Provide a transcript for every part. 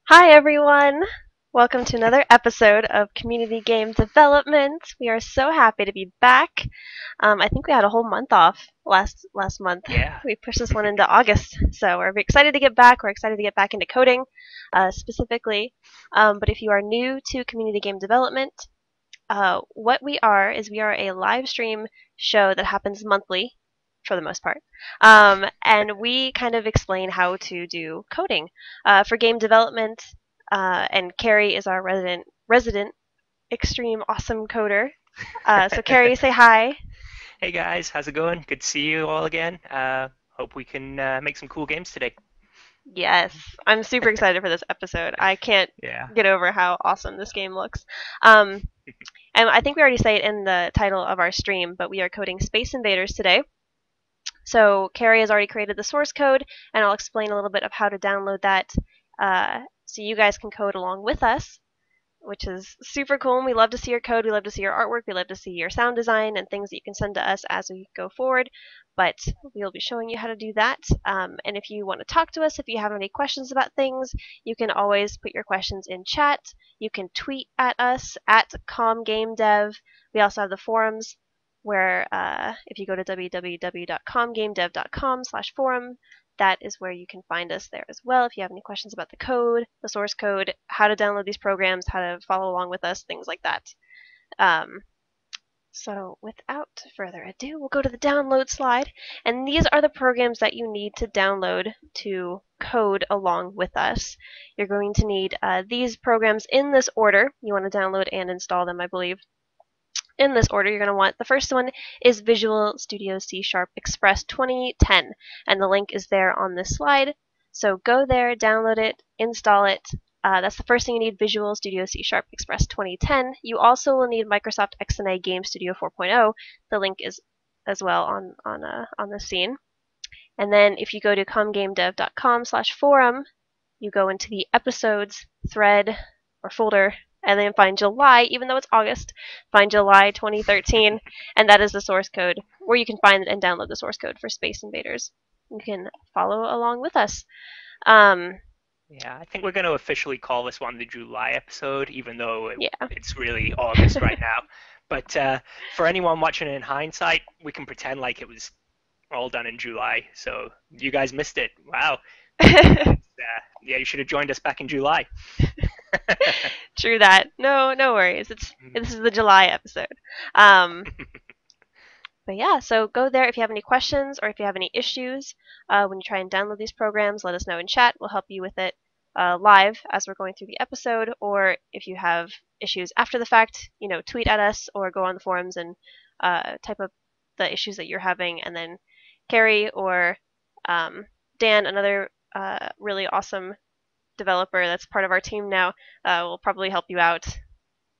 Hi, everyone. Welcome to another episode of Community Game Development. We are so happy to be back. I think we had a whole month off last month. Yeah. We pushed this one into August, so we're excited to get back. We're excited to get back into coding, specifically. But if you are new to Community Game Development, what we are is we are a live stream show that happens monthly for the most part. And we kind of explain how to do coding for game development. And Carrie is our resident extreme awesome coder. So Carrie, say hi. Hey guys, how's it going? Good to see you all again. Hope we can make some cool games today. Yes, I'm super excited for this episode. I can't Yeah. get over how awesome this game looks. Um, and I think we already say it in the title of our stream, but we are coding Space Invaders today. So Carrie has already created the source code, and I'll explain a little bit of how to download that so you guys can code along with us, which is super cool. And we love to see your code. We love to see your artwork. We love to see your sound design and things that you can send to us as we go forward. But we'll be showing you how to do that. And if you want to talk to us, if you have any questions about things, you can always put your questions in chat. You can tweet at us at ComGameDev. We also have the forums where if you go to www.comgamedev.com/forum, that is where you can find us there as well if you have any questions about the code, the source code, how to download these programs, how to follow along with us, things like that. Um, so without further ado, we'll go to the download slide. And these are the programs that you need to download to code along with us. You're going to need these programs in this order. You want to download and install them, I believe. In this order, you're going to want the first one is Visual Studio C# Express 2010, and the link is there on this slide. So go there, download it, install it. That's the first thing you need, Visual Studio C# Express 2010. You also will need Microsoft XNA Game Studio 4.0. The link is as well on the scene. And then if you go to comgamedev.com/forum, you go into the episodes thread or folder and then find July, even though it's August, find July 2013, and that is the source code where you can find and download the source code for Space Invaders. You can follow along with us. Um, Yeah, I think we're going to officially call this one the July episode, even though yeah. it's really August right now. But for anyone watching it in hindsight, we can pretend like it was all done in July. So you guys missed it. Wow. Yeah, you should have joined us back in July. True that. No worries. This is the July episode. Um, But yeah, so go there if you have any questions or if you have any issues when you try and download these programs. Let us know in chat. We'll help you with it live as we're going through the episode. Or if you have issues after the fact, tweet at us or go on the forums and type up the issues that you're having, and then Carrie or Dan, another really awesome developer that's part of our team now, will probably help you out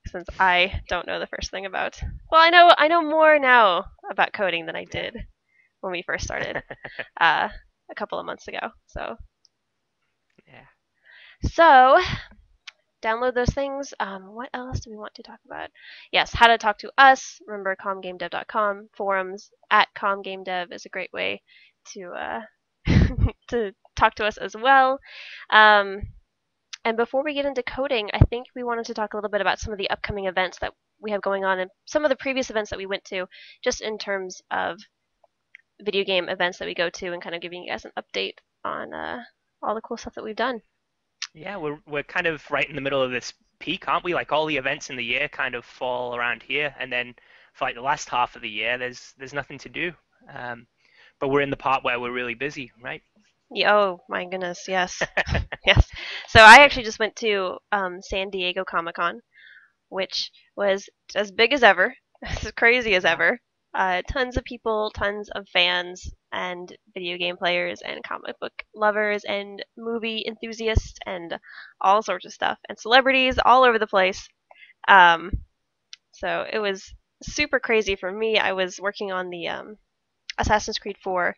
since I don't know the first thing about. Well, I know more now about coding than I Yeah. did when we first started uh, a couple of months ago. Yeah. So download those things. What else do we want to talk about? Yes, how to talk to us. Remember, comgamedev.com forums at comgamedev is a great way to to talk to us as well. Um, And before we get into coding, I think we wanted to talk a little bit about some of the upcoming events that we have going on and some of the previous events that we went to, just in terms of video game events that we go to and kind of giving you guys an update on all the cool stuff that we've done. Yeah, we're kind of right in the middle of this peak, aren't we? Like all the events in the year kind of fall around here, and then for like the last half of the year, there's nothing to do. Um, but we're in the part where we're really busy, right? Yeah, oh my goodness, yes. Yes. So I Yeah. actually just went to San Diego Comic Con, which was as big as ever, as crazy as Wow. ever. Tons of people, tons of fans, and video game players, and comic book lovers, and movie enthusiasts, and all sorts of stuff, and celebrities all over the place. Um, so it was super crazy for me. I was working on the Assassin's Creed 4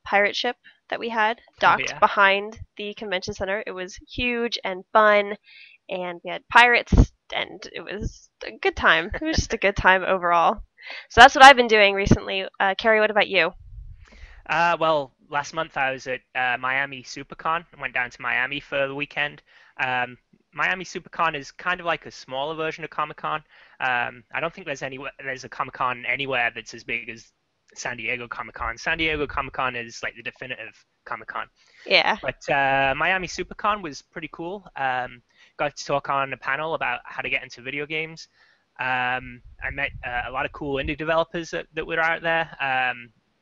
pirate ship that we had Oh docked yeah. behind the convention center. It was huge and fun, and we had pirates, and it was a good time. It was just a good time overall. So that's what I've been doing recently. Carrie, what about you? Well, last month I was at Miami SuperCon. I went down to Miami for the weekend. Um, Miami SuperCon is kind of like a smaller version of Comic Con. I don't think there's a Comic Con anywhere that's as big as San Diego Comic Con. San Diego Comic Con is like the definitive Comic Con. Yeah. But Miami SuperCon was pretty cool. Got to talk on a panel about how to get into video games. I met a lot of cool indie developers that were out there.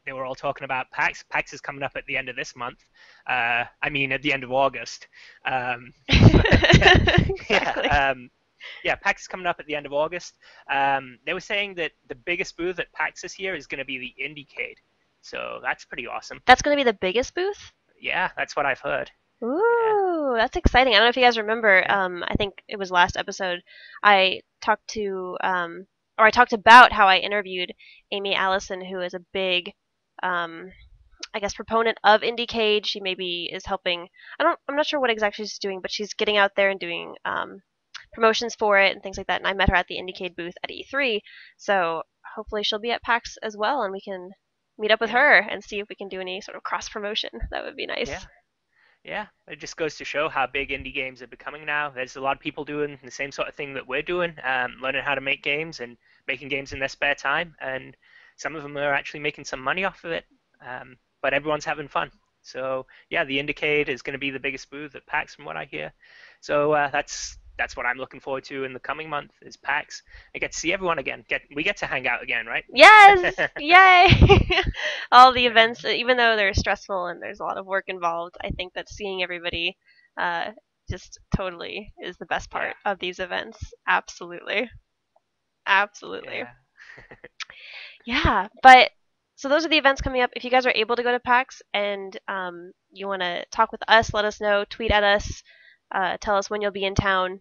They were all talking about PAX. PAX is coming up at the end of this month. I mean, at the end of August. But, Exactly. yeah, PAX is coming up at the end of August. They were saying that the biggest booth at PAX this year is going to be the Indiecade. So that's pretty awesome. That's going to be the biggest booth? Yeah, that's what I've heard. Yeah, Ooh, that's exciting. I don't know if you guys remember, yeah, I think it was last episode, I talked or I talked about how I interviewed Amy Allison, who is a big, um, I guess, proponent of IndieCade. She maybe is helping, I'm not sure what exactly she's doing, but she's getting out there and doing, promotions for it and things like that. And I met her at the IndieCade booth at E3, so hopefully she'll be at PAX as well, and we can meet up with yeah, her and see if we can do any sort of cross promotion. That would be yeah. nice. Yeah, it just goes to show how big indie games are becoming now. There's a lot of people doing the same sort of thing that we're doing, learning how to make games and making games in their spare time. And some of them are actually making some money off of it. But everyone's having fun. So yeah, the Indiecade is going to be the biggest booth at PAX, from what I hear. So that's what I'm looking forward to in the coming month is PAX. I get to see everyone again. We get to hang out again, right? Yes! Yay! All the Yeah, events, even though they're stressful and there's a lot of work involved, I think that seeing everybody uh, just totally is the best yeah, part of these events. Absolutely. Absolutely. yeah, Yeah, but so those are the events coming up. If you guys are able to go to PAX and you want to talk with us, let us know. Tweet at us. Tell us when you'll be in town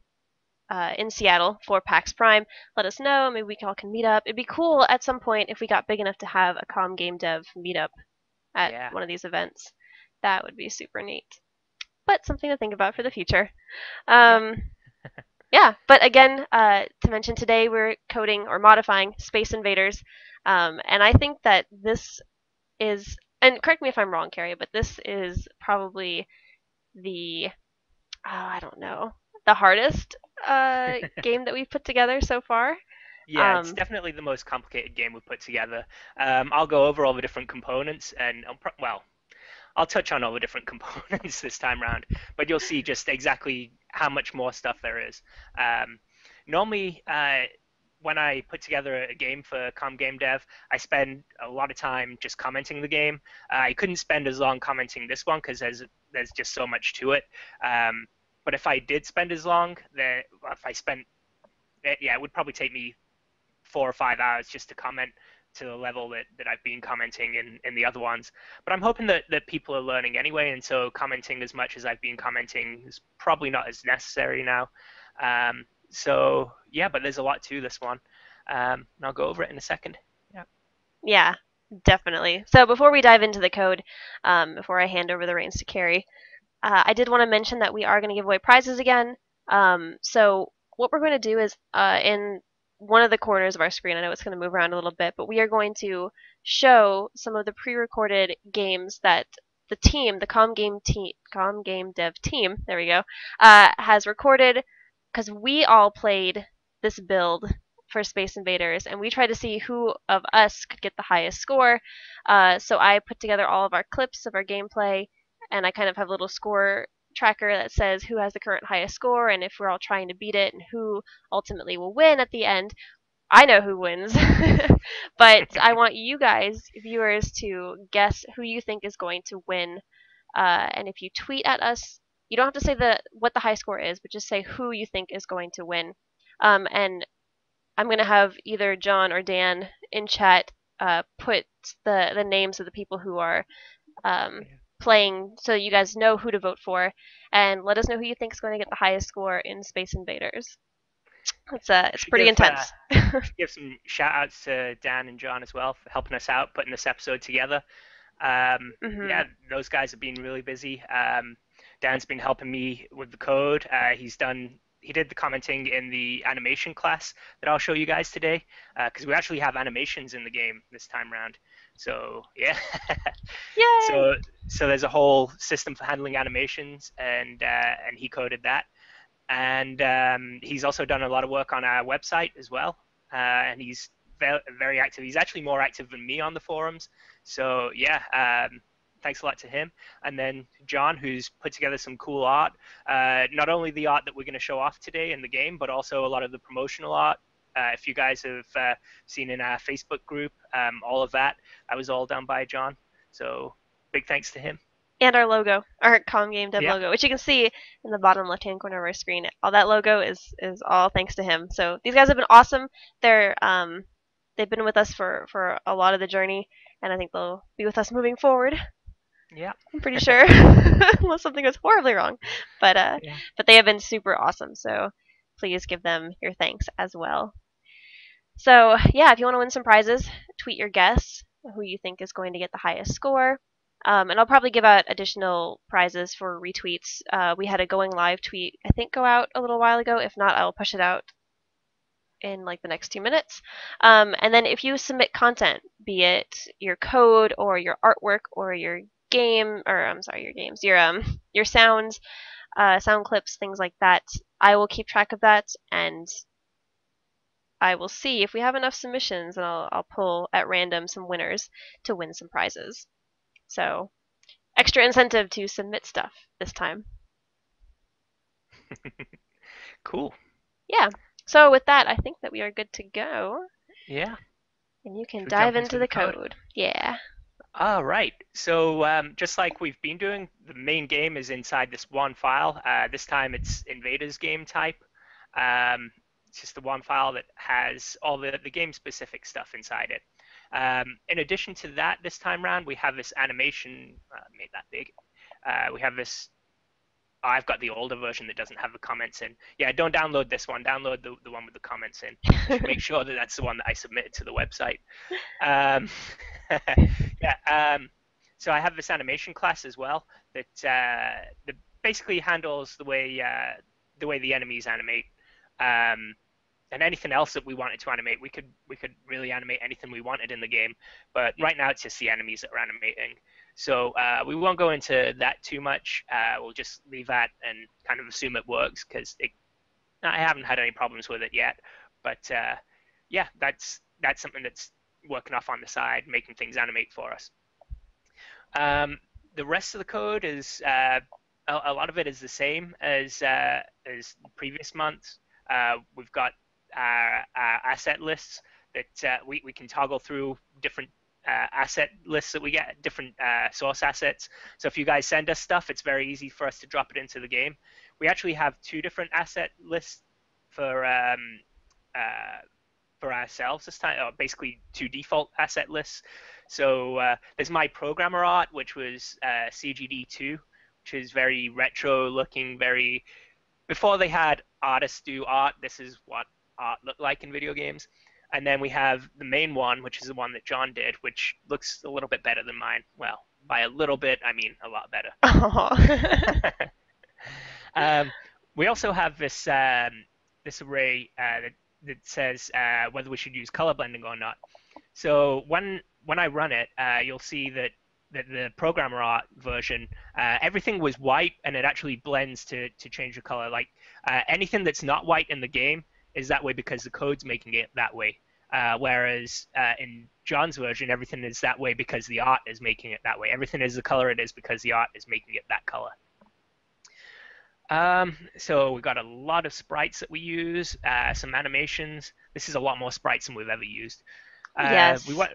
in Seattle for PAX Prime. Let us know. Maybe we all can meet up. It'd be cool at some point if we got big enough to have a Game Dev meetup at yeah, one of these events. That would be super neat. But something to think about for the future. yeah, Um, yeah, but again, to mention today we're coding or modifying Space Invaders, and I think that this is, and correct me if I'm wrong, Carrie, but this is probably the, I don't know, the hardest game that we've put together so far. yeah. It's Um, definitely the most complicated game we've put together. I'll go over all the different components, and well, I'll touch on all the different components this time round, but you'll see just exactly how much more stuff there is. Um, Normally, when I put together a game for Game Dev, I spend a lot of time just commenting the game. I couldn't spend as long commenting this one because there's just so much to it. Um, but if I did spend as long, then if I spent, yeah, it would probably take me 4 or 5 hours just to comment to the level that I've been commenting in the other ones. But I'm hoping that people are learning anyway, and so commenting as much as I've been commenting is probably not as necessary now. So yeah, but there's a lot to this one. And I'll go over it in a second. Yeah. yeah, definitely. So before we dive into the code, before I hand over the reins to Carrie, I did want to mention that we are going to give away prizes again. So what we're going to do is in one of the corners of our screen, I know it's going to move around a little bit, but we are going to show some of the pre-recorded games that the team, the Com Game Dev team, there we go, has recorded because we all played this build for Space Invaders, and we tried to see who of us could get the highest score. So I put together all of our clips of our gameplay, and I kind of have a little score tracker that says who has the current highest score and if we're all trying to beat it and who ultimately will win at the end. I know who wins, but I want you guys, viewers, to guess who you think is going to win. And if you tweet at us, you don't have to say what the high score is, but just say who you think is going to win. And I'm going to have either John or Dan in chat put the names of the people who are um, Yeah. playing so you guys know who to vote for, and let us know who you think is going to get the highest score in Space Invaders. It's Should pretty give intense. give some shout outs to Dan and John as well for helping us out putting this episode together. Hmm. Yeah, those guys have been really busy. Dan's been helping me with the code. He did the commenting in the animation class that I'll show you guys today because we actually have animations in the game this time round. So yeah, so Yay! So there's a whole system for handling animations, and he coded that. And he's also done a lot of work on our website as well. And he's very active. He's actually more active than me on the forums. So yeah, thanks a lot to him. And then John, who's put together some cool art. Not only the art that we're going to show off today in the game, but also a lot of the promotional art. If you guys have seen in our Facebook group, all of that was all done by John. So big thanks to him. And our logo, our Com Game Dev Yeah, logo, which you can see in the bottom left-hand corner of our screen. All that logo is all thanks to him. So these guys have been awesome. They've been with us for a lot of the journey, and I think they'll be with us moving forward. yeah, I'm pretty sure, unless something goes horribly wrong. But yeah. but they have been super awesome. So please give them your thanks as well. So yeah, if you want to win some prizes, tweet your guess who you think is going to get the highest score. And I'll probably give out additional prizes for retweets. We had a going live tweet, I think, go out a little while ago. If not, I'll push it out in like the next 2 minutes. And then if you submit content, be it your code or your artwork or your game, or I'm sorry, your games, your sounds, sound clips, things like that, I will keep track of that, and I will see if we have enough submissions, and I'll pull at random some winners to win some prizes. So extra incentive to submit stuff this time. Cool. Yeah. So with that, I think that we are good to go, Yeah. and you can Should we dive jump into into the the code? code. Yeah. All right. So just like we've been doing, the main game is inside this one file. This time it's Invaders game type. It's just the one file that has all the game-specific stuff inside it. In addition to that, this time around, we have this animation, made that big. We have this, I've got the older version that doesn't have the comments in. Yeah, don't download this one. Download the one with the comments in. I should make sure that that's the one that I submitted to the website. Um, yeah. So I have this animation class as well that basically handles the way the enemies animate, um, and anything else that we wanted to animate. We could really animate anything we wanted in the game, but right now it's just the enemies that are animating. So we won't go into that too much. We'll just leave that and kind of assume it works because I haven't had any problems with it yet. But yeah, that's something that's working off on the side, making things animate for us. Um, the rest of the code is a lot of it is the same as previous months. We've got our asset lists that we can toggle through different asset lists that we get, different source assets. So if you guys send us stuff, it's very easy for us to drop it into the game. We actually have two different asset lists for uh, for ourselves this time, or basically two default asset lists. So there's my programmer art, which was CGD2, which is very retro looking, very before they had artists do art. This is what art looked like in video games. And then we have the main one, which is the one that John did, which looks a little bit better than mine. Well, by a little bit, I mean a lot better. um, we also have this array that says whether we should use color blending or not. So when I run it, you'll see that the programmer art version, everything was white, and it actually blends to change the color. Like anything that's not white in the game is that way because the code's making it that way. Whereas in John's version, everything is that way because the art is making it that way. Everything is the color it is because the art is making it that color. So we've got a lot of sprites that we use, some animations. This is a lot more sprites than we've ever used. We Yes. went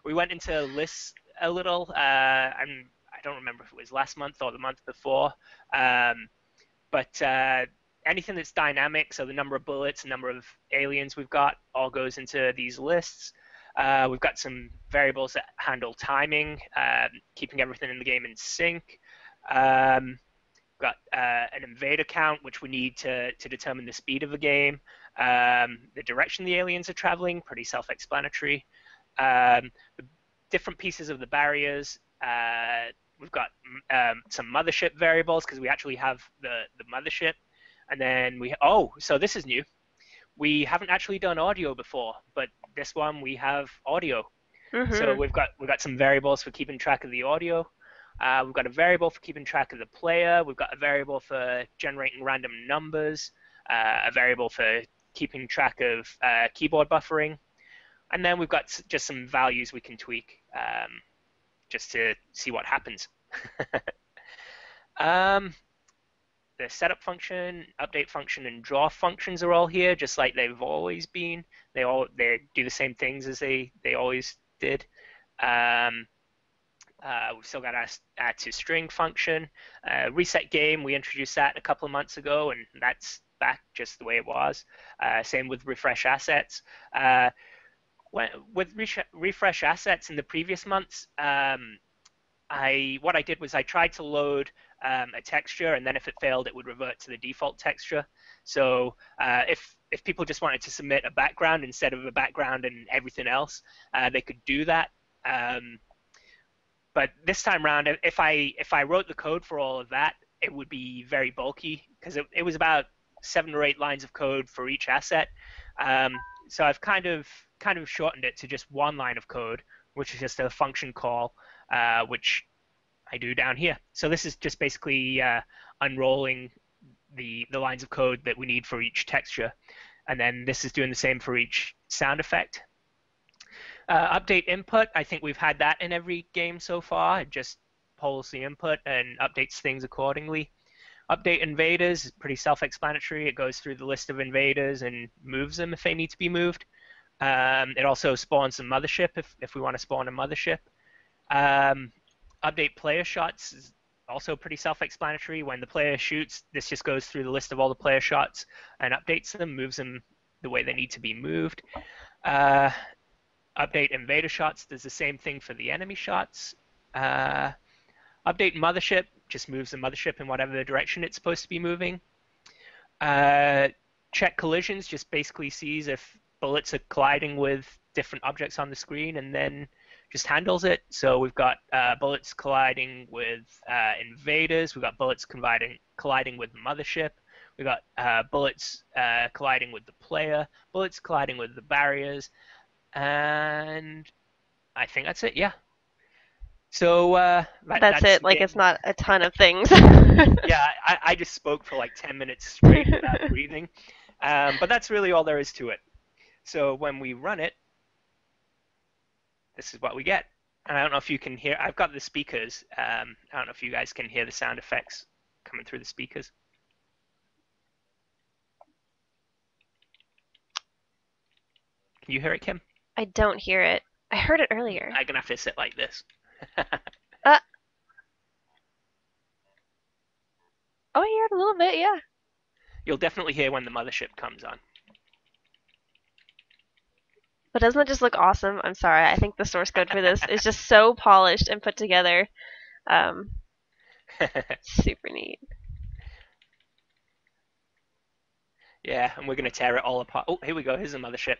we went into lists a little. I don't remember if it was last month or the month before, but anything that's dynamic, so the number of bullets, number of aliens we've got, all goes into these lists. We've got some variables that handle timing, keeping everything in the game in sync. We've got an invader count, which we need to determine the speed of the game. The direction the aliens are traveling, pretty self-explanatory. The different pieces of the barriers. We've got some mothership variables because we actually have the mothership. And then so this is new. We haven't actually done audio before, but this one we have audio. So Mhm. we've got some variables for keeping track of the audio. We've got a variable for keeping track of the player. We've got a variable for generating random numbers. A variable for keeping track of keyboard buffering, and then we've got just some values we can tweak just to see what happens. um, the setup function, update function, and draw functions are all here, just like they've always been. They do the same things as they always did. Um, we've still got our add to string function. Reset game, we introduced that a couple of months ago, and that's back just the way it was. Same with refresh assets. With refresh assets in the previous months, what I did was I tried to load a texture, and then if it failed, it would revert to the default texture. So if people just wanted to submit a background instead of a background and everything else, they could do that. But this time around, if I wrote the code for all of that, it would be very bulky because it was about 7 or 8 lines of code for each asset. So I've kind of shortened it to just one line of code, which is just a function call, which I do down here. So this is just basically unrolling the lines of code that we need for each texture, and then this is doing the same for each sound effect. Update input, I think we've had that in every game so far. It just polls the input and updates things accordingly. Update invaders is pretty self-explanatory. It goes through the list of invaders and moves them if they need to be moved. It also spawns a mothership if we want to spawn a mothership. Um, Update player shots is also pretty self-explanatory. When the player shoots, this just goes through the list of all the player shots and updates them, moves them the way they need to be moved. Uh, Update invader shots does the same thing for the enemy shots. Uh, Update mothership just moves the mothership in whatever direction it's supposed to be moving. Uh, Check collisions just basically sees if bullets are colliding with different objects on the screen and then just handles it. So we've got bullets colliding with invaders. We've got bullets colliding with the mothership. We've got bullets colliding with the player. Bullets colliding with the barriers. And I think that's it. Yeah. So That's that's it. the Like game. it's not a ton of things. Yeah, I just spoke for like 10 minutes straight without breathing. But that's really all there is to it. So when we run it, this is what we get. And I don't know if you can hear, I've got the speakers. I don't know if you guys can hear the sound effects coming through the speakers. Can you hear it, Kim? I don't hear it. I heard it earlier. I'm going to have to sit like this. Uh, oh, I hear it a little bit, yeah. You'll definitely hear when the mothership comes on. But doesn't it just look awesome? I'm sorry. I think the source code for this is just so polished and put together. Um, Super neat. Yeah, and we're going to tear it all apart. Oh, here we go. Here's the mothership.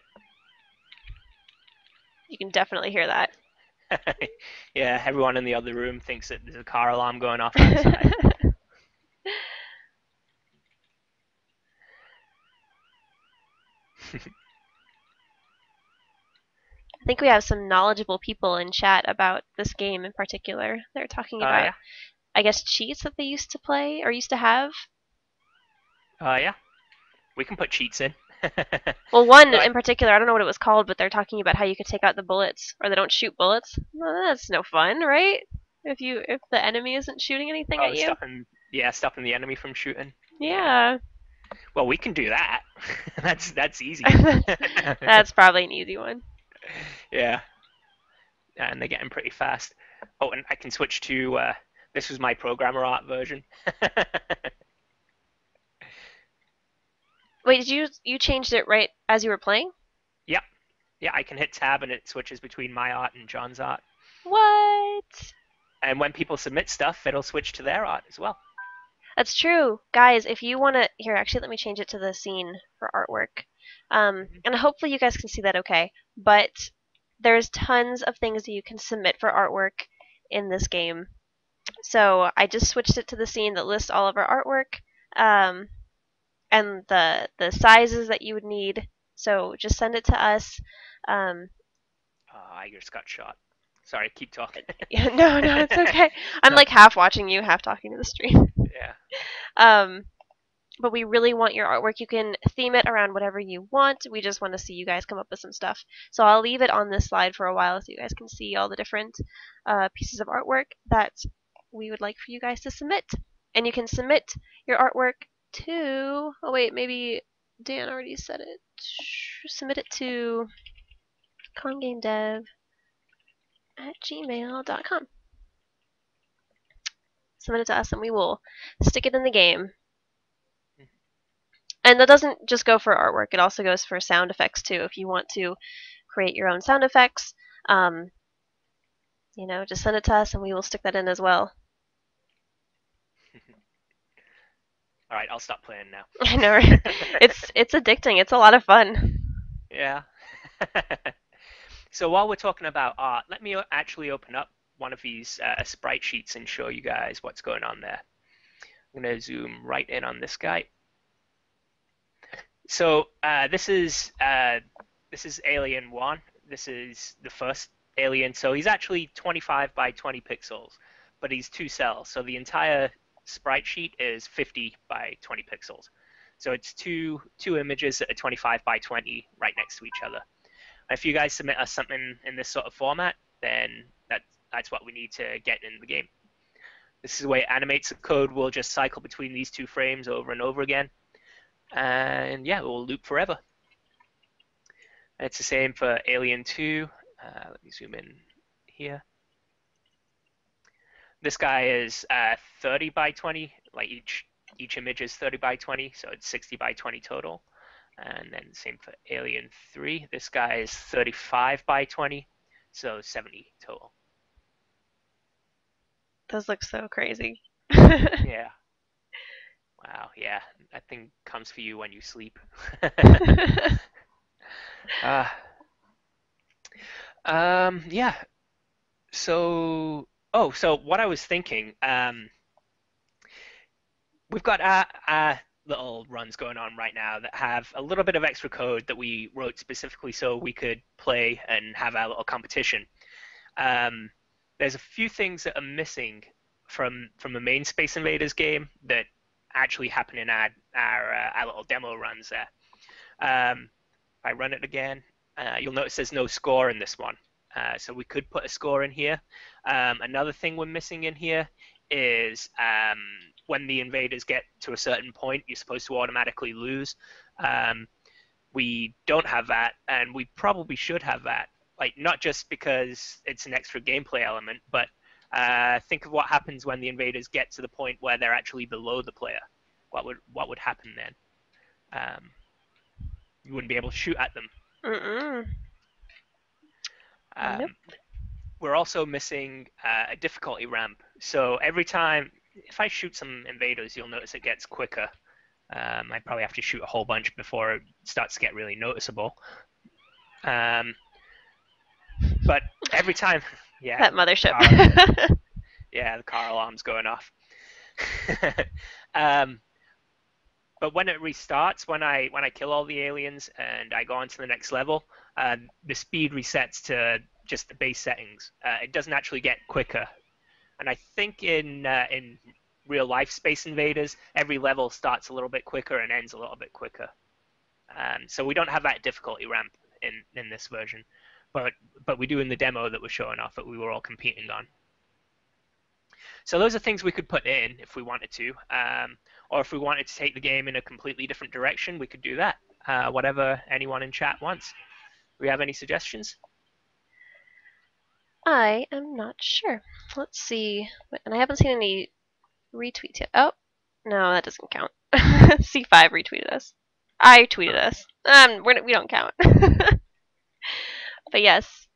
You can definitely hear that. Yeah, everyone in the other room thinks that there's a car alarm going off outside. I think we have some knowledgeable people in chat about this game in particular. They're talking about, Yeah. I guess, cheats that they used to play or used to have. Yeah. We can put cheats in. Well, one Right. in particular, I don't know what it was called, but they're talking about how you could take out the bullets, or they don't shoot bullets. Well, that's no fun, right? If the enemy isn't shooting anything Oh, at you. stopping the enemy from shooting. Yeah. Well, we can do that. That's easy. That's probably an easy one. Yeah, and they're getting pretty fast. Oh, and I can switch to this was my programmer art version. Wait, did you changed it right as you were playing? Yep. Yeah, I can hit tab and it switches between my art and John's art. What? And when people submit stuff, it'll switch to their art as well. That's true. Guys, if you want to... Here, actually, let me change it to the scene for artwork. And hopefully you guys can see that okay. But there's tons of things that you can submit for artwork in this game. So I just switched it to the scene that lists all of our artwork and the sizes that you would need. So just send it to us. Oh, I just got shot. Sorry, keep talking. Yeah, no, no, it's okay. I'm like half watching you, half talking to the stream. Yeah. Um, but we really want your artwork. You can theme it around whatever you want. We just want to see you guys come up with some stuff. So I'll leave it on this slide for a while so you guys can see all the different pieces of artwork that we would like for you guys to submit. And you can submit your artwork to, oh wait, maybe Dan already said it. Submit it to congamedev@gmail.com. Submit it to us and we will stick it in the game. And that doesn't just go for artwork, it also goes for sound effects too. If you want to create your own sound effects, um, just send it to us and we will stick that in as well. All right, I'll stop playing now. I know, right? It's addicting. It's a lot of fun. Yeah. So while we're talking about art, let me actually open up one of these sprite sheets and show you guys what's going on there. I'm going to zoom right in on this guy. So this is Alien 1. This is the first alien. So he's actually 25 by 20 pixels, but he's 2 cells. So the entire sprite sheet is 50 by 20 pixels. So it's two images that are 25 by 20 right next to each other. If you guys submit us something in this sort of format, then that's what we need to get in the game. This is the way it animates. The code will just cycle between these 2 frames over and over again. And yeah, it will loop forever. And it's the same for Alien 2. Let me zoom in here. This guy is 30 by 20. Like each image is 30 by 20, so it's 60 by 20 total. And then same for Alien 3. This guy is 35 by 20, so 70 total. Those look so crazy. Yeah. Wow, yeah. That thing comes for you when you sleep. uh, yeah. So, so what I was thinking, we've got little runs going on right now that have a little bit of extra code that we wrote specifically so we could play and have our little competition. There's a few things that are missing from the main Space Invaders game that actually happen in our little demo runs there. If I run it again, you'll notice there's no score in this one. So we could put a score in here. Another thing we're missing in here is when the invaders get to a certain point, you're supposed to automatically lose. We don't have that, and we probably should have that. Like, not just because it's an extra gameplay element, but think of what happens when the invaders get to the point where they're actually below the player. What would happen then? You wouldn't be able to shoot at them. Mm-mm. Nope. We're also missing a difficulty ramp. So every time, if I shoot some invaders, you'll notice it gets quicker. I probably have to shoot a whole bunch before it starts to get really noticeable. But every time, yeah, That mothership. the car alarm's going off. But when it restarts, when I kill all the aliens and I go on to the next level, the speed resets to just the base settings. It doesn't actually get quicker. And I think in real life Space Invaders, every level starts a little bit quicker and ends a little bit quicker. So we don't have that difficulty ramp in this version, but we do in the demo that we're showing off that we were all competing on. So those are things we could put in if we wanted to, or if we wanted to take the game in a completely different direction, we could do that. Whatever anyone in chat wants. Do we have any suggestions? I am not sure. Let's see. And I haven't seen any retweets yet. Oh, no, that doesn't count. C5 retweeted us. I tweeted us. We don't count. But yes,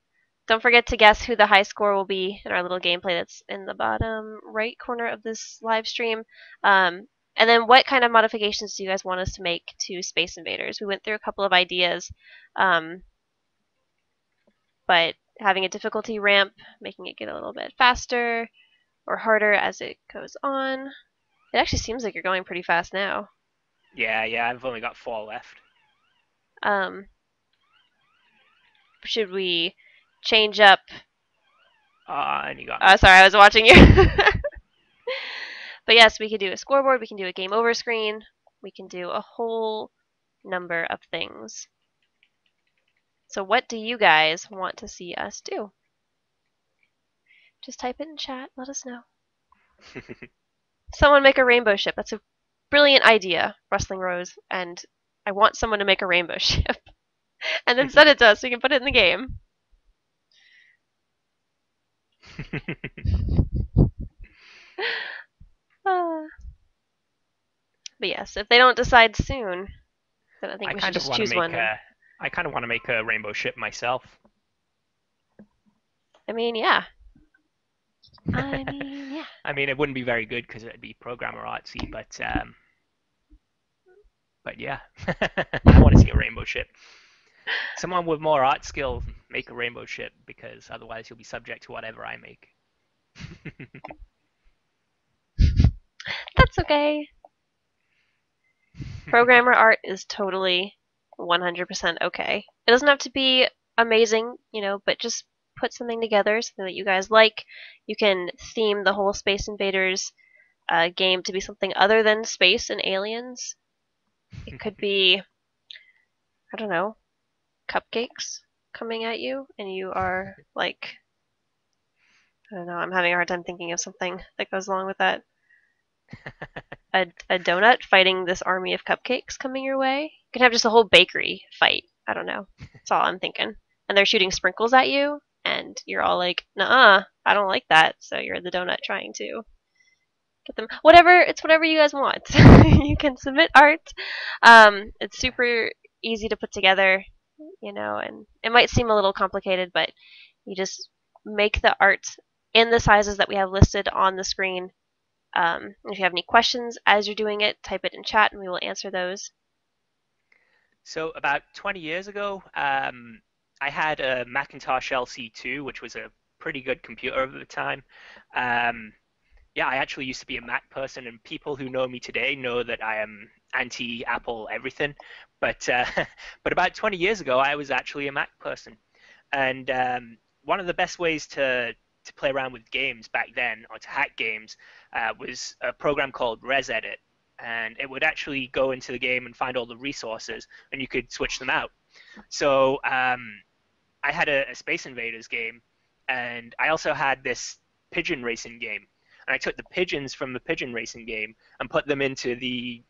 don't forget to guess who the high score will be in our little gameplay that's in the bottom right corner of this live stream. And then what kind of modifications do you guys want us to make to Space Invaders? We went through a couple of ideas, but having a difficulty ramp, making it get a little bit faster or harder as it goes on. It actually seems like you're going pretty fast now. Yeah, I've only got 4 left. Should we change up. And you got me. Sorry, I was watching you. But yes, we could do a scoreboard. We can do a game over screen. We can do a whole number of things. So what do you guys want to see us do? Just type it in chat. Let us know. Someone make a rainbow ship. That's a brilliant idea, Rustling Rose. And I want someone to make a rainbow ship. And then send it to us so we can put it in the game. Uh, but yes, if they don't decide soon, then I think I we should kind of just want to choose make one. And a I kind of want to make a rainbow ship myself. I mean, yeah. I mean, yeah. I mean, it wouldn't be very good because it'd be programmer artsy, but yeah, I want to see a rainbow ship. Someone with more art skill make a rainbow ship because otherwise you'll be subject to whatever I make. That's okay. Programmer art is totally 100% okay. It doesn't have to be amazing, but just put something together, something that you guys like. You can theme the whole Space Invaders game to be something other than space and aliens. It could be, I don't know, cupcakes coming at you, and you are like, I don't know, I'm having a hard time thinking of something that goes along with that. A donut fighting this army of cupcakes coming your way. You could have just a whole bakery fight. I don't know. That's all I'm thinking. And they're shooting sprinkles at you, and you're all like, "Nuh-uh, I don't like that." So you're the donut trying to get them. Whatever, it's whatever you guys want. You can submit art. It's Yeah. super easy to put together, and it might seem a little complicated, but you just make the art in the sizes that we have listed on the screen. If you have any questions as you're doing it, type it in chat and we will answer those. So about 20 years ago, I had a Macintosh LC2, which was a pretty good computer at the time. Um, yeah, I actually used to be a Mac person, and people who know me today know that I am anti-Apple everything. But but about 20 years ago, I was actually a Mac person, and one of the best ways to play around with games back then, or to hack games, was a program called ResEdit, and it would actually go into the game and find all the resources, and you could switch them out. So I had a Space Invaders game, and I also had this pigeon racing game. And I took the pigeons from the pigeon racing game and put them into the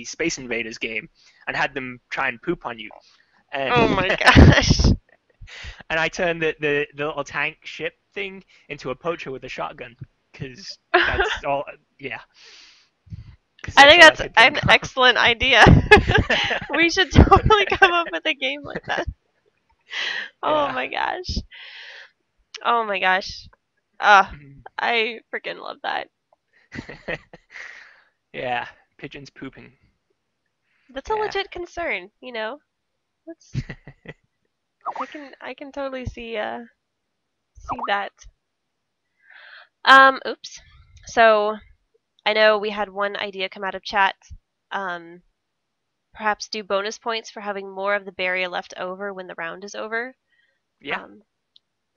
Space Invaders game, and had them try and poop on you. And Oh my gosh. and I turned the little tank ship thing into a poacher with a shotgun because that's all. Yeah, because I that's think all I that's could an think of. excellent idea. We should totally come up with a game like that. Oh Yeah. my gosh. Oh my gosh. I freaking love that. Yeah, pigeons pooping. That's a Yeah. legit concern. That's I can totally see that. Oops. So I know we had one idea come out of chat. Um, Perhaps do bonus points for having more of the barrier left over when the round is over. Yeah. Um,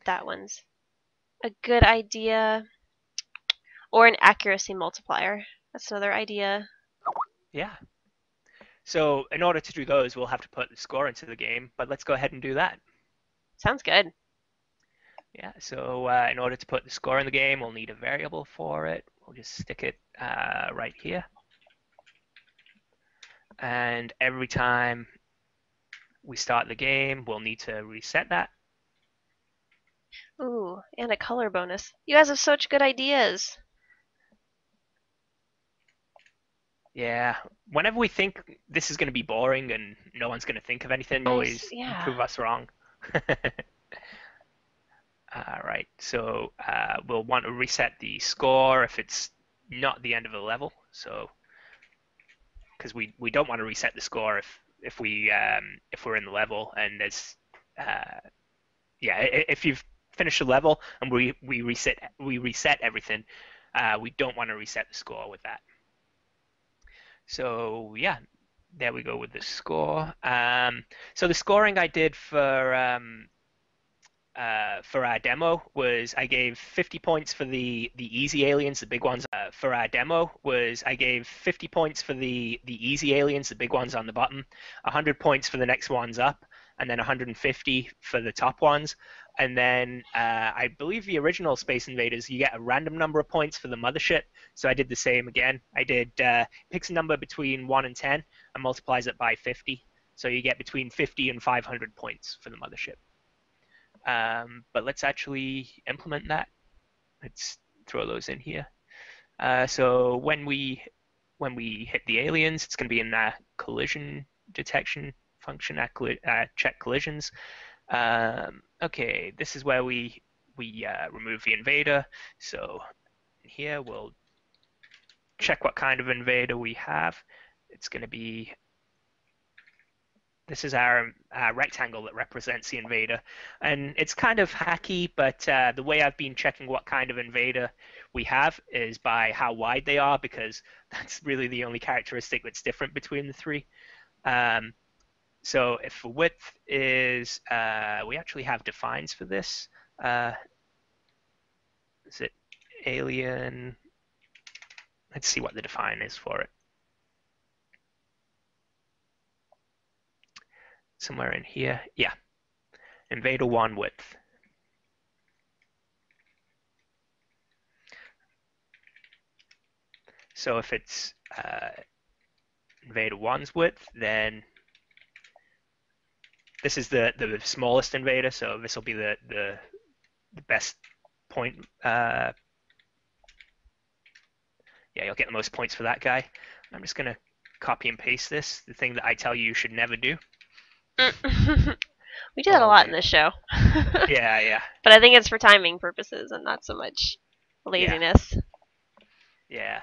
that one's a good idea. Or an accuracy multiplier. That's another idea. Yeah. So in order to do those, we'll have to put the score into the game, but let's go ahead and do that. Sounds good. Yeah, so in order to put the score in the game, we'll need a variable for it. We'll just stick it right here. And every time we start the game, we'll need to reset that. Ooh, and a color bonus. You guys have such good ideas. Yeah, whenever we think this is going to be boring and no one's going to think of anything, Guys, always yeah. prove us wrong. All right, so we'll want to reset the score if it's not the end of the level. So, because we don't want to reset the score if we're in the level and there's uh, yeah, if you've finished the level and we reset everything, we don't want to reset the score with that. So yeah, there we go with the score. So the scoring I did for for our demo was I gave 50 points for the easy aliens, the big ones. For our demo was I gave 50 points for the easy aliens, the big ones on the bottom, 100 points for the next ones up, and then 150 for the top ones. And then I believe the original Space Invaders, you get a random number of points for the mothership. So I did the same again. I did picks a number between 1 and 10 and multiplies it by 50. So you get between 50 and 500 points for the mothership. But let's actually implement that. Let's throw those in here. So when we hit the aliens, it's going to be in that collision detection function, check collisions. Okay, this is where we remove the invader. So here we'll check what kind of invader we have. It's going to be this is our rectangle that represents the invader. And it's kind of hacky, but the way I've been checking what kind of invader we have is by how wide they are, because that's really the only characteristic that's different between the three. Um, so if the width is, we actually have defines for this. Is it alien? Let's see what the define is for it. Somewhere in here. Yeah, invader 1 width. So if it's invader 1's width, then this is the smallest invader, so this will be the best point. Yeah, you'll get the most points for that guy. I'm just going to copy and paste this, the thing that I tell you should never do. We do that a Oh, lot in dear. this show. Yeah, yeah, But I think it's for timing purposes and not so much yeah, laziness. yeah.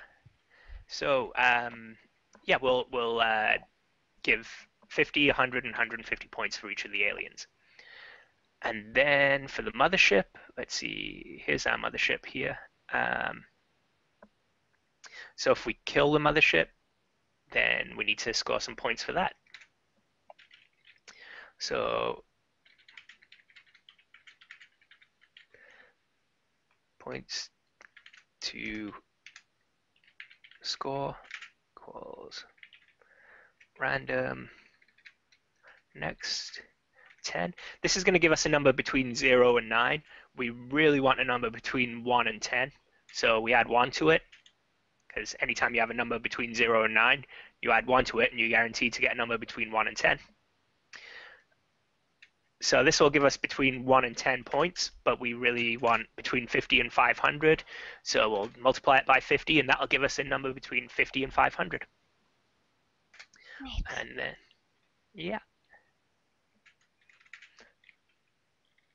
So, yeah, we'll give 50, 100, and 150 points for each of the aliens. And then for the mothership, let's see, here's our mothership here. So if we kill the mothership, then we need to score some points for that. So points to score equals random next 10. This is going to give us a number between 0 and 9. We really want a number between 1 and 10. So we add 1 to it, because anytime you have a number between 0 and 9, you add 1 to it and you're guaranteed to get a number between 1 and 10. So this will give us between 1 and 10 points, but we really want between 50 and 500. So we'll multiply it by 50, and that'll give us a number between 50 and 500. Neat. And then, yeah,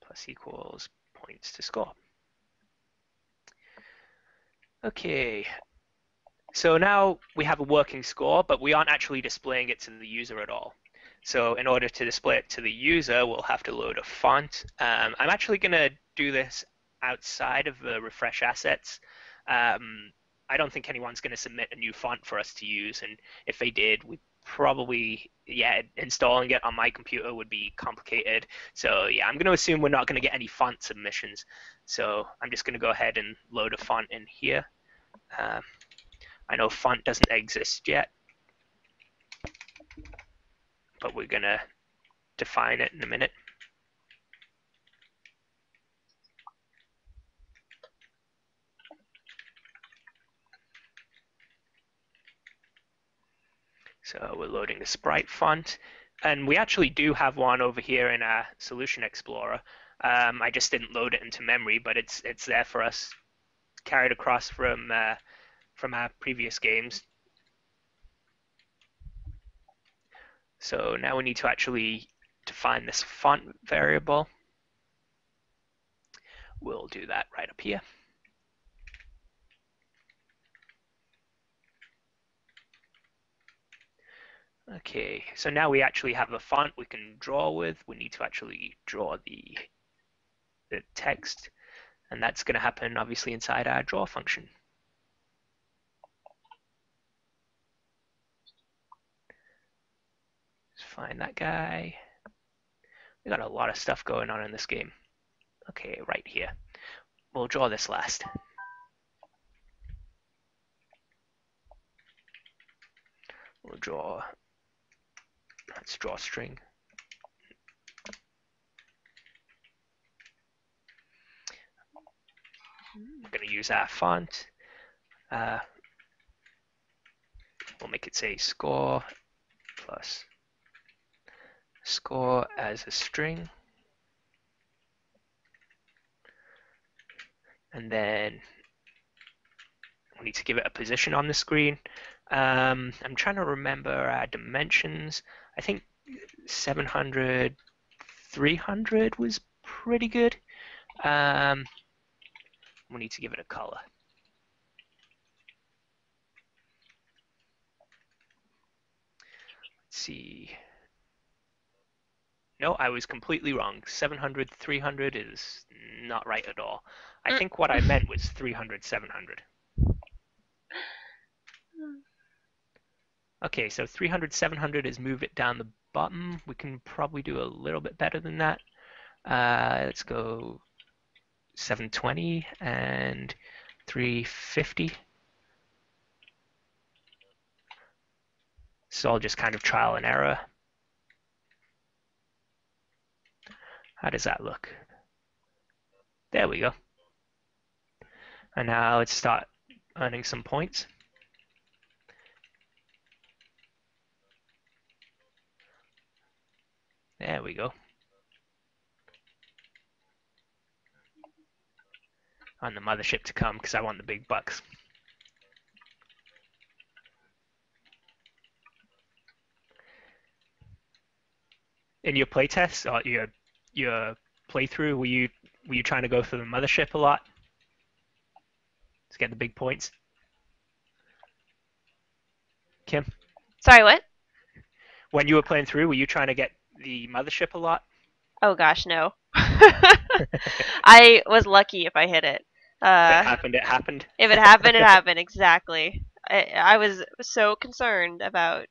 plus equals points to score. Okay, so now we have a working score, but we aren't actually displaying it to the user at all. So in order to display it to the user, we'll have to load a font. I'm actually going to do this outside of the refresh assets. I don't think anyone's going to submit a new font for us to use, and if they did, we probably, yeah, installing it on my computer would be complicated. So yeah, I'm going to assume we're not going to get any font submissions. So I'm just going to go ahead and load a font in here. I know font doesn't exist yet, but we're going to define it in a minute. So we're loading the sprite font, and we actually do have one over here in our Solution Explorer. I just didn't load it into memory, but it's there for us, carried across from our previous games. So now we need to actually define this font variable. We'll do that right up here. Okay, so now we actually have a font we can draw with. We need to actually draw the text, and that's going to happen obviously inside our draw function. Let's find that guy. We got a lot of stuff going on in this game. Okay, right here. We'll draw this last. We'll draw, let's draw string. We're going to use our font. Uh, we'll make it say score plus score as a string. And then we need to give it a position on the screen. I'm trying to remember our dimensions. I think 700, 300 was pretty good. We need to give it a color. Let's see. No, I was completely wrong. 700, 300 is not right at all. I Mm. think what I meant was 300, 700. Okay, so 300, 700 is move it down the bottom. We can probably do a little bit better than that. Let's go 720 and 350. So I'll just kind of trial and error. How does that look? There we go. And now let's start earning some points. There we go. On the mothership to come because I want the big bucks. In your playtest or your playthrough, were you trying to go for the mothership a lot to get the big points? Kim, Sorry, what? when you were playing through, were you trying to get the mothership a lot? Oh gosh, no. I was lucky if I hit it. If it Uh, happened, it happened. if it happened, it happened. Exactly. I was so concerned about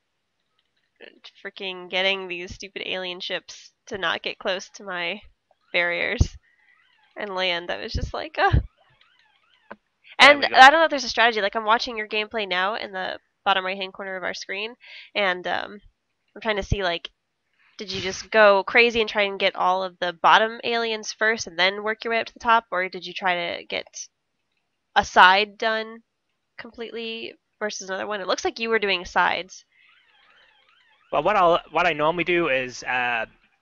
freaking getting these stupid alien ships to not get close to my barriers and land. I was just like, There And we go. I don't know if there's a strategy. Like I'm watching your gameplay now in the bottom right hand corner of our screen, and I'm trying to see like, did you just go crazy and try and get all of the bottom aliens first and then work your way up to the top, or did you try to get a side done completely versus another one? It looks like you were doing sides. Well, what I normally do is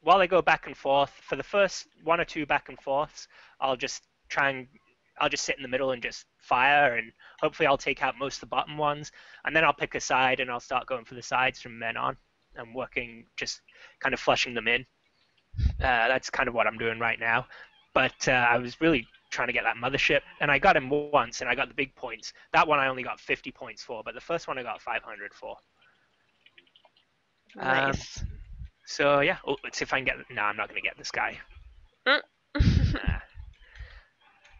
while I go back and forth for the first one or two back and forths, I'll just try and I'll just sit in the middle and just fire, and hopefully I'll take out most of the bottom ones, and then I'll pick a side and I'll start going for the sides from then on, and working just kind of flushing them in. That's kind of what I'm doing right now. But I was really trying to get that mothership, and I got him once, and I got the big points. That one I only got 50 points for, but the first one I got 500 for. Um, Nice. so yeah, let's see if I can get. No, I'm not going to get this guy. Mm. Nah.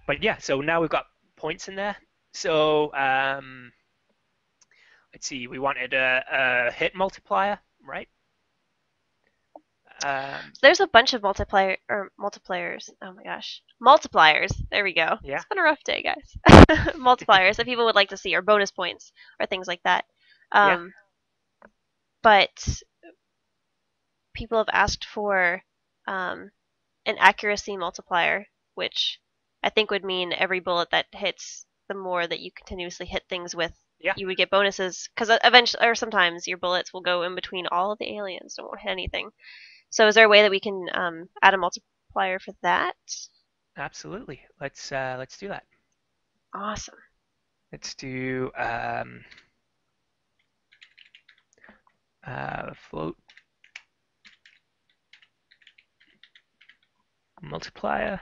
But yeah, so now we've got points in there. So let's see, we wanted a hit multiplier, right? Um, There's a bunch of multipliers. Oh my gosh, multipliers. There we go. yeah, It's been a rough day, guys. Multipliers that people would like to see, or bonus points, or things like that. yeah. Um, but people have asked for um, an accuracy multiplier, which I think would mean every bullet that hits, the more that you continuously hit things with, Yeah, you would get bonuses. Because eventually, or sometimes, your bullets will go in between all of the aliens and won't hit anything. So, is there a way that we can add a multiplier for that? absolutely. Let's do that. Awesome. Let's do float multiplier,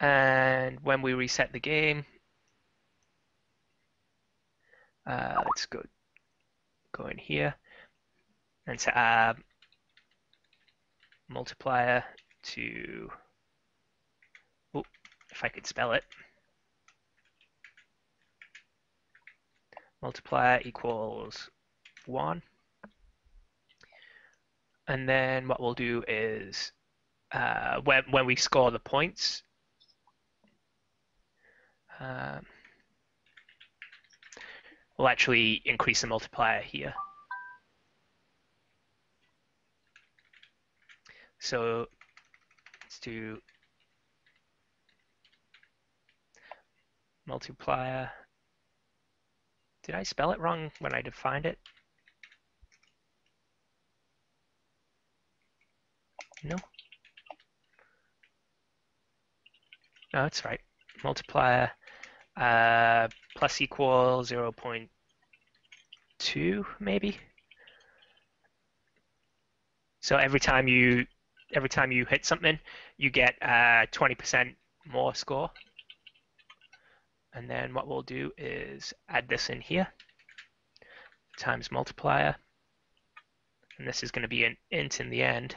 and when we reset the game, let's go in here and to add multiplier to. Oh, if I could spell it. Multiplier equals 1. And then what we'll do is when we score the points, Um, we'll actually increase the multiplier here. So let's do multiplier. Did I spell it wrong when I defined it? No. No, that's right. Multiplier plus equal 0.2 maybe. So every time you hit something, you get 20% more score. And then what we'll do is add this in here times multiplier, and this is going to be an int in the end.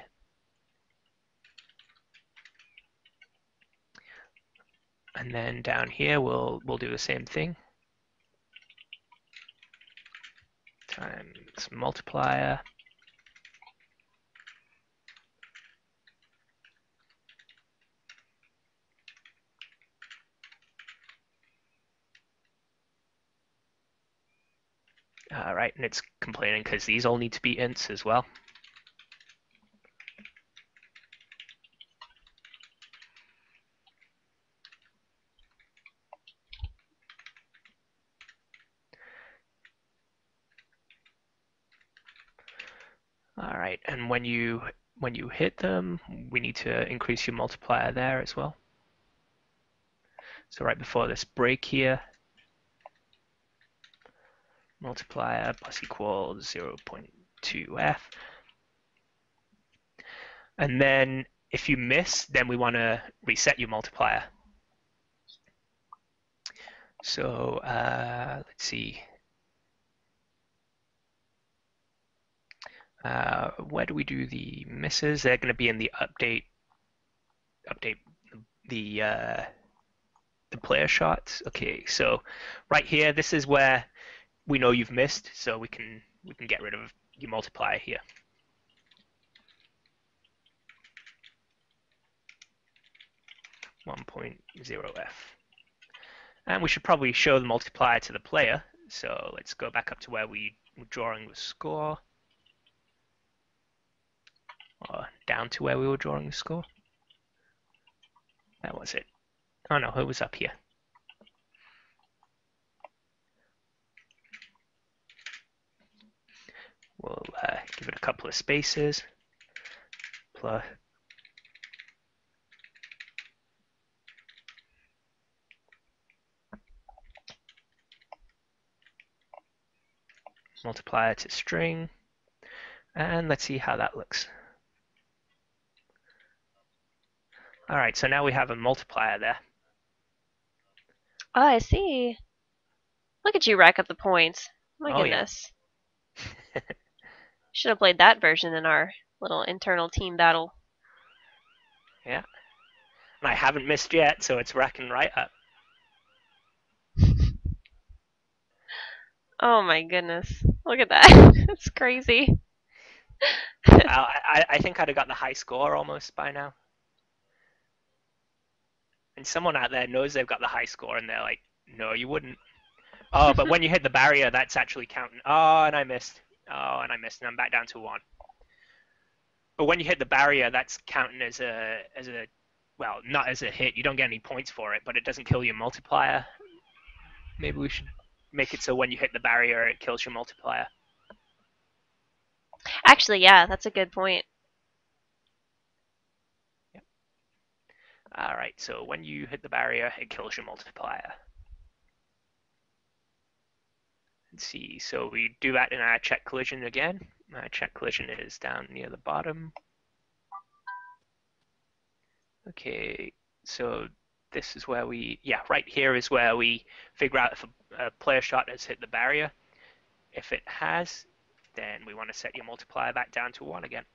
And then down here we'll do the same thing times multiplier. All right, and it's complaining because these all need to be ints as well. All right, and when you hit them, we need to increase your multiplier there as well. So right before this break here, multiplier plus equals 0.2f. And then if you miss, then we want to reset your multiplier. So let's see. Where do we do the misses? They're going to be in the update the player shots. Okay, so right here, this is where we know you've missed, so we can get rid of your multiplier here. (1.0f). And we should probably show the multiplier to the player. So let's go back up to where we were drawing the score. Or down to where we were drawing the score. That was it. Oh no, it was up here. We'll give it a couple of spaces. Plus multiply it to string, and let's see how that looks. All right, so now we have a multiplier there. Oh, I see. Look at you rack up the points. My Oh yeah. goodness. Should have played that version in our little internal team battle. Yeah. And I haven't missed yet, so it's racking right up. Oh my goodness. Look at that. It's crazy. I think I'd have got the high score almost by now. And someone out there knows they've got the high score, and they're like, no, you wouldn't. Oh, but when you hit the barrier, that's actually counting. Oh, and I missed. Oh, and I missed, and I'm back down to 1. But when you hit the barrier, that's counting as a well, not as a hit. You don't get any points for it, but it doesn't kill your multiplier. Maybe we should make it so when you hit the barrier, it kills your multiplier. Actually, yeah, that's a good point. Yep. All right, so when you hit the barrier, it kills your multiplier. Let's see, so we do that in our check collision again. Our check collision is down near the bottom. Okay, so this is where right here is where we figure out if a player shot has hit the barrier. If it has, then we want to set your multiplier back down to 1 again.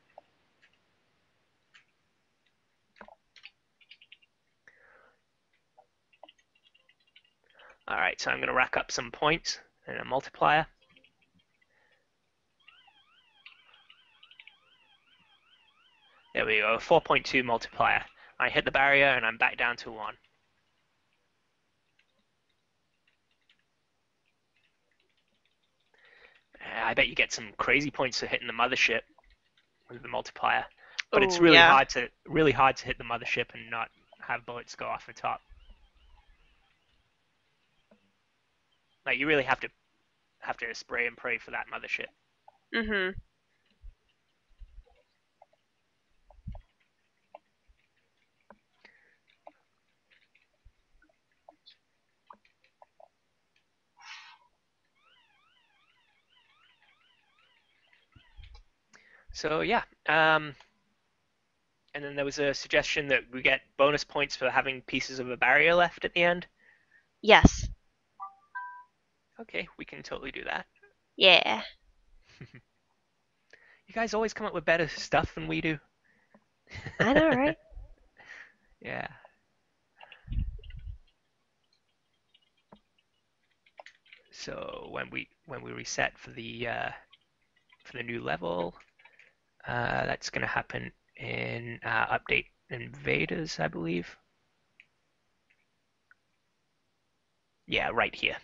All right, so I'm going to rack up some points and a multiplier. There we go, 4.2 multiplier. I hit the barrier and I'm back down to 1. I bet you get some crazy points for hitting the mothership with the multiplier. But it's Oh yeah. really hard to hit the mothership and not have bullets go off the top. Like you really have to spray and pray for that mothership. Mhm. So yeah, and then there was a suggestion that we get bonus points for having pieces of a barrier left at the end. Yes. Okay, we can totally do that. Yeah. You guys always come up with better stuff than we do. I know, right? Yeah. So when we reset for the new level, that's going to happen in update Invaders, I believe. Yeah, right here.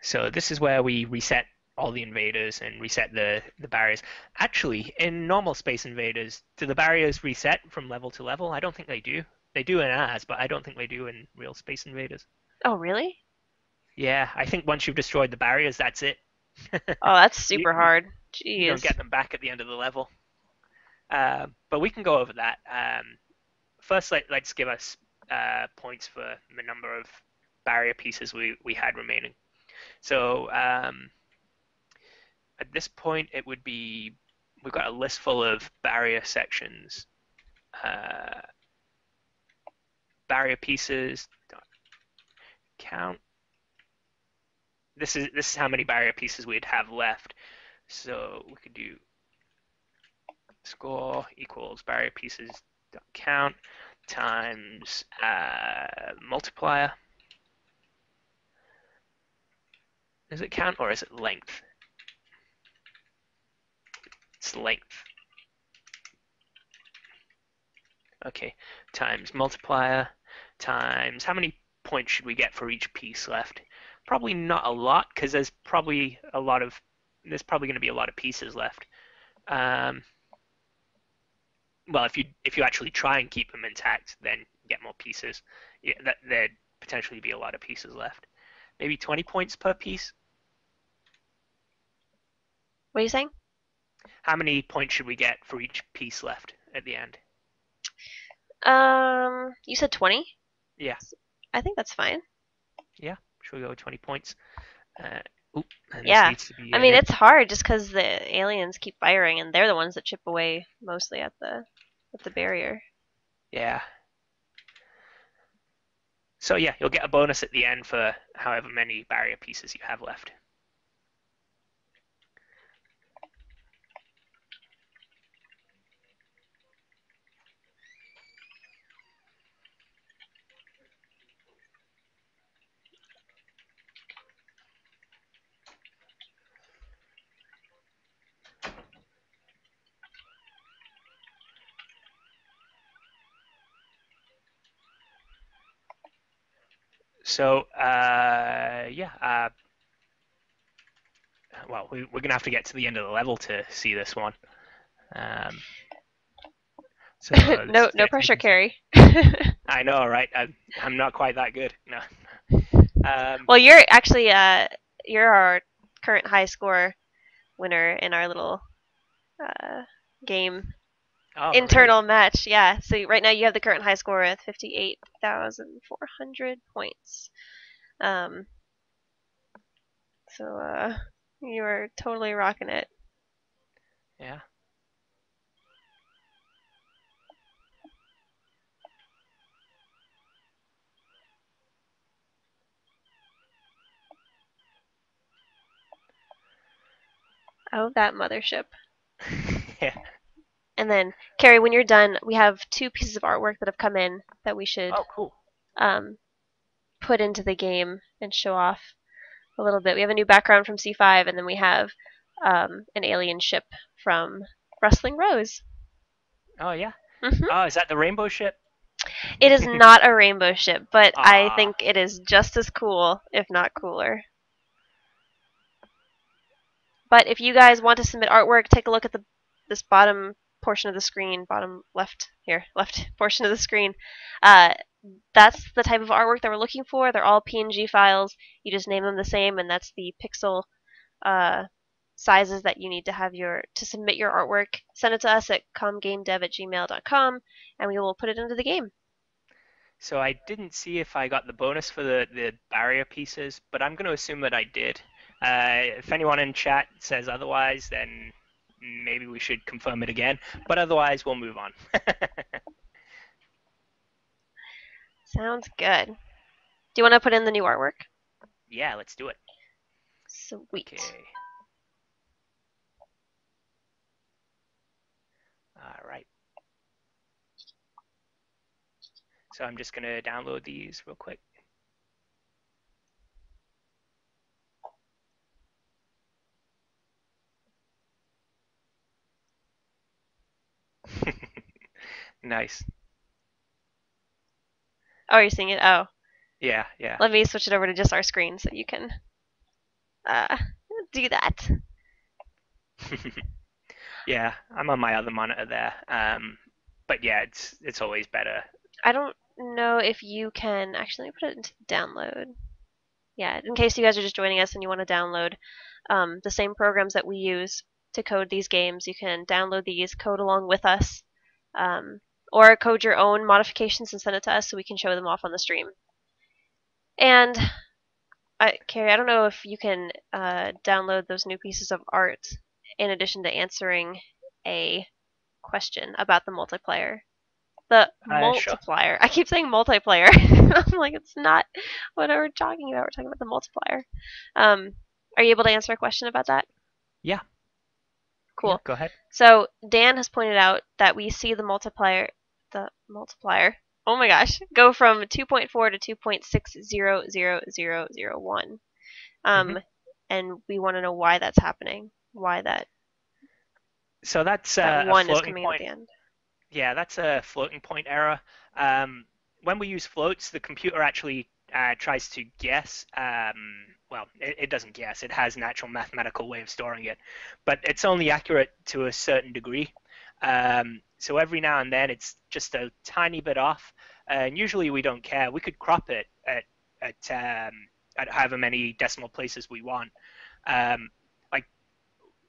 So this is where we reset all the invaders and reset the barriers. Actually, in normal Space Invaders, do the barriers reset from level to level? I don't think they do. They do in ours, but I don't think they do in real Space Invaders. Oh, really? Yeah, I think once you've destroyed the barriers, that's it. Oh, that's you, super you hard. you don't Jeez. get them back at the end of the level. But we can go over that. First, let's give us points for the number of barrier pieces we had remaining. So at this point, it would be we've got a list full of barrier sections, uh, barrier pieces. Count. This is how many barrier pieces we'd have left. So we could do score equals barrier pieces count times multiplier. Is it count or is it length? It's length. Okay, times multiplier times how many points should we get for each piece left? Probably not a lot because there's probably going to be a lot of pieces left. Um, well, if you actually try and keep them intact, then get more pieces. Yeah, there'd potentially be a lot of pieces left. Maybe 20 points per piece. What are you saying? How many points should we get for each piece left at the end? You said 20? Yeah, I think that's fine. yeah. Should we go with 20 points? Uh, oop, and this Yeah. needs to be I a mean, hit. it's hard just because the aliens keep firing, and they're the ones that chip away mostly at the barrier. Yeah. So yeah, you'll get a bonus at the end for however many barrier pieces you have left. So yeah, well, we're gonna have to get to the end of the level to see this one. Um, so this No, is no gonna pressure, take us. Carrie. I know, right? I'm not quite that good. No. Well, you're actually you're our current high score winner in our little uh, game Oh, really? internal match. Yeah. So right now you have the current high score at 58,400 points. Um, so you are totally rocking it. Yeah. Oh, that mothership. Yeah. And then, Carrie, when you're done, we have two pieces of artwork that have come in that we should Oh, cool. um, put into the game and show off a little bit. We have a new background from C5, and then we have an alien ship from Rustling Rose. Oh, yeah. Hmm. Oh, is that the rainbow ship? It is not a rainbow ship, but I Ah, think it is just as cool, if not cooler. But if you guys want to submit artwork, take a look at this bottom portion of the screen, bottom left here, left portion of the screen. That's the type of artwork that we're looking for. They're all PNG files. You just name them the same, and that's the pixel uh, sizes that you need to have to submit your artwork. Send it to us at comgamedev@gmail.com, and we will put it into the game. So I didn't see if I got the bonus for the barrier pieces, but I'm going to assume that I did. If anyone in chat says otherwise, then maybe we should confirm it again. But otherwise, we'll move on. Sounds good. Do you want to put in the new artwork? Yeah, let's do it. Sweet. Okay. All right. So I'm just going to download these real quick. Nice. Oh, you're seeing it? Oh. Yeah, yeah. Let me switch it over to just our screen so you can do that. Yeah, I'm on my other monitor there. But yeah, it's always better. I don't know if you can actually put it into download. Yeah, in case you guys are just joining us and you want to download the same programs that we use to code these games, you can download these, code along with us, or code your own modifications and send it to us so we can show them off on the stream. And Carrie, I don't know if you can download those new pieces of art in addition to answering a question about the multiplayer. The Sure. multiplier. I keep saying multiplayer. I'm like, it's not what we're talking about. We're talking about the multiplier. Are you able to answer a question about that? Yeah. Cool. Yeah, go ahead. So Dan has pointed out that we see the multiplier. Oh my gosh, go from 2.4 to 2.6000001. And we want to know why that's happening. Why that. So that's that a one is floating coming point. at the end. Yeah, that's a floating point error. When we use floats, the computer actually tries to guess. Well, it doesn't guess. It has an actual mathematical way of storing it, but it's only accurate to a certain degree. So every now and then, it's just a tiny bit off, and usually we don't care. We could crop it at however many decimal places we want. Like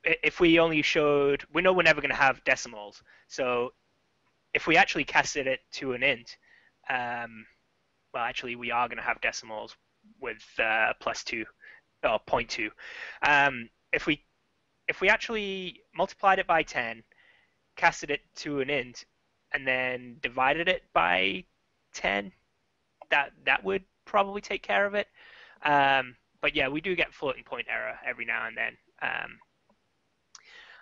if we only showed, we know we're never going to have decimals, so if we actually casted it to an int, well, actually, we are going to have decimals with +2 or 0.2. If we actually multiplied it by 10, casted it to an int, and then divided it by 10, that would probably take care of it. But yeah, we do get floating point error every now and then,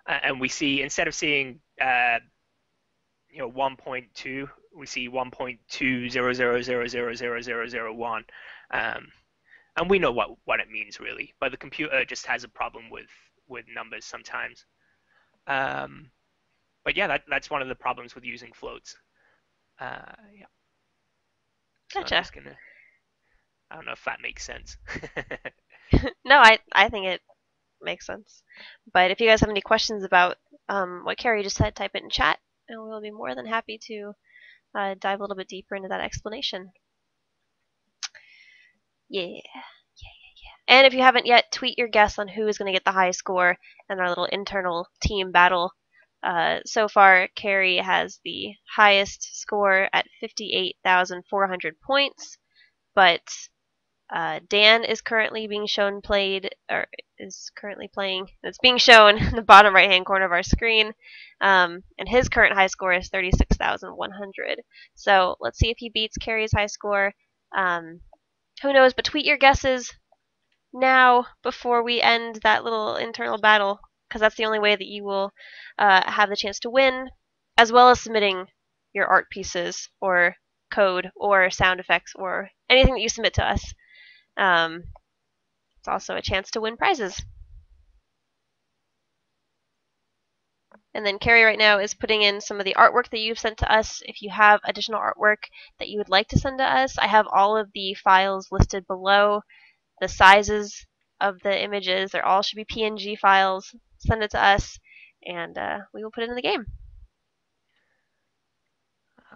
and we see, instead of seeing 1.2, we see 1.200000001, and we know what it means really, but the computer just has a problem with numbers sometimes. But yeah, that's one of the problems with using floats. Yeah. So Gotcha. I'm just gonna. I don't know if that makes sense. No, I think it makes sense. But if you guys have any questions about what Carrie just said, type it in chat, and we'll be more than happy to dive a little bit deeper into that explanation. Yeah. And if you haven't yet, tweet your guess on who is going to get the high score in our little internal team battle. So far, Carrie has the highest score at 58,400 points, but Dan is currently being shown played, or is currently playing. It's being shown in the bottom right-hand corner of our screen, and his current high score is 36,100. So let's see if he beats Carrie's high score. Who knows? But tweet your guesses now before we end that little internal battle, because that's the only way that you will have the chance to win, as well as submitting your art pieces or code or sound effects or anything that you submit to us. It's also a chance to win prizes. And then Carrie right now is putting in some of the artwork that you've sent to us. If you have additional artwork that you would like to send to us, I have all of the files listed below, the sizes of the images. They all should be PNG files. Send it to us, and we will put it in the game.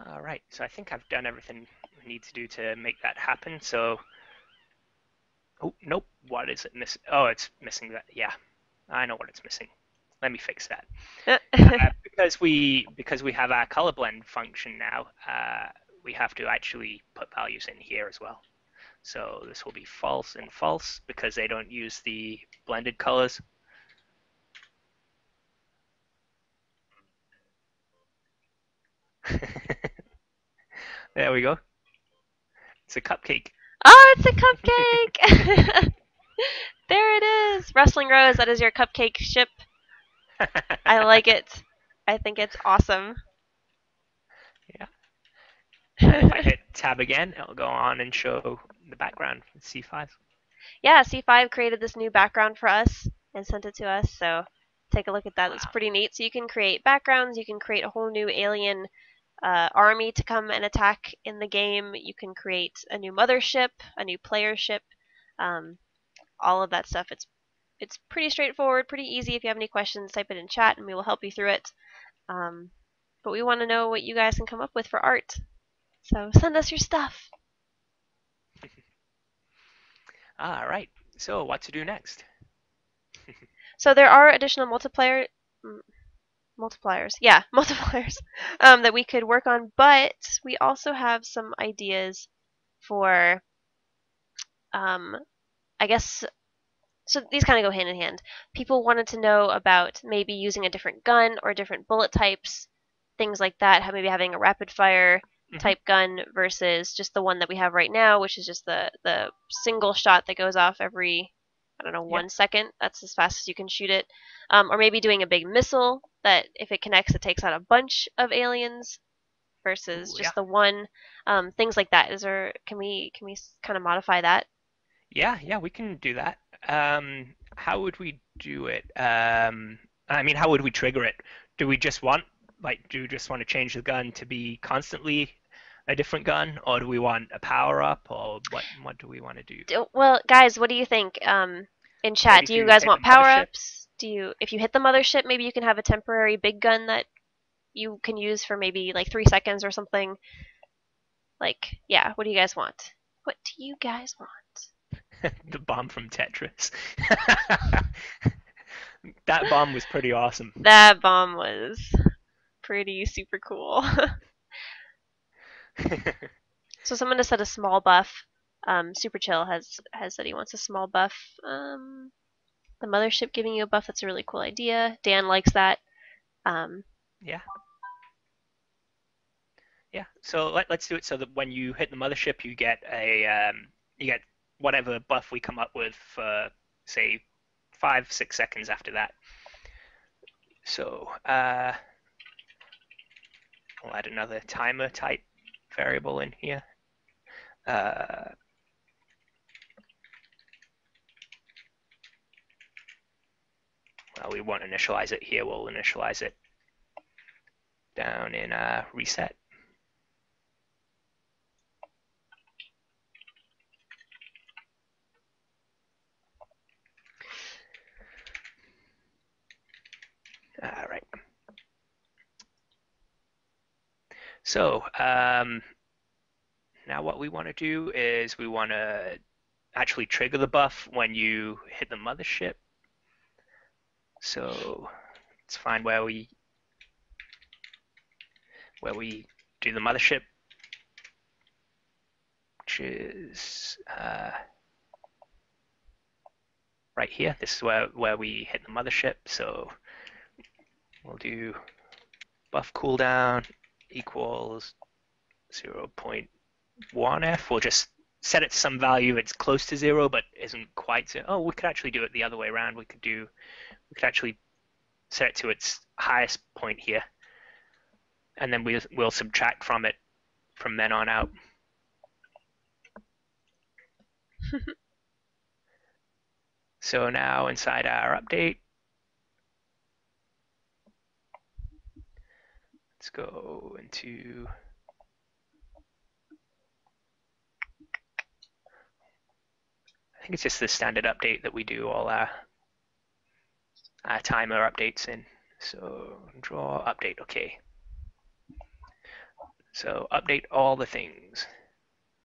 All right, so I think I've done everything we need to do to make that happen. So, oh, nope, what is it missing? Oh, it's missing that. Yeah, I know what it's missing. Let me fix that. Because we have our color blend function now, we have to actually put values in here as well. So this will be false and false because they don't use the blended colors. There we go. It's a cupcake. Oh, it's a cupcake! There it is! Rustling Rose, that is your cupcake ship. I like it. I think it's awesome. Yeah. And if I hit tab again, it'll go on and show the background with C5. Yeah, C5 created this new background for us and sent it to us, so take a look at that. It's Wow. pretty neat. So you can create backgrounds, you can create a whole new alien army to come and attack in the game. You can create a new mothership, a new player ship, um, all of that stuff. It's pretty straightforward, pretty easy. If you have any questions, type it in chat and we will help you through it. Um, but we want to know what you guys can come up with for art. So send us your stuff. All right. So what to do next? So there are additional multipliers. Yeah, multipliers that we could work on, but we also have some ideas for, um, I guess, so these kind of go hand in hand. People wanted to know about maybe using a different gun or different bullet types, things like that. Maybe having a rapid fire Mm-hmm. type gun versus just the one that we have right now, which is just the single shot that goes off every, I don't know, Yeah. 1 second. That's as fast as you can shoot it. Or maybe doing a big missile that if it connects, it takes out a bunch of aliens versus Ooh, yeah. just the one. Things like that. Can we kind of modify that? Yeah, we can do that. How would we do it? I mean, how would we trigger it? Do we just want, do we just want to change the gun to be constantly a different gun, or do we want a power up, or what do we want to do? Well, guys, what do you think? In chat, Maybe do you to guys hit the want power mothership? ups? If you hit the mothership, maybe you can have a temporary big gun that you can use for maybe like 3 seconds or something. Like, yeah, what do you guys want? What do you guys want? The bomb from Tetris. That bomb was pretty awesome. That bomb was pretty super cool. So someone just said a small buff. Super Chill has said he wants a small buff. The mothership giving you a buff, that's a really cool idea. Dan likes that. Um, Yeah, yeah. So let's do it so that when you hit the mothership, you get whatever buff we come up with for say 5, 6 seconds after that. So we'll add another timer type variable in here. Uh, well, we won't initialize it here. We'll initialize it down in reset. All right. So now what we want to do is we want to actually trigger the buff when you hit the mothership. So let's find where we do the mothership, which is right here. This is where we hit the mothership. So we'll do buff cooldown equals 0.1f. We'll just set it to some value that's close to 0 but isn't quite 0. Oh, we could actually do it the other way around. We could actually set it to its highest point here, and then we'll subtract from it from then on out. So now inside our update, let's go into I think it's just the standard update that we do all our timer updates in. So draw update, okay. So update all the things.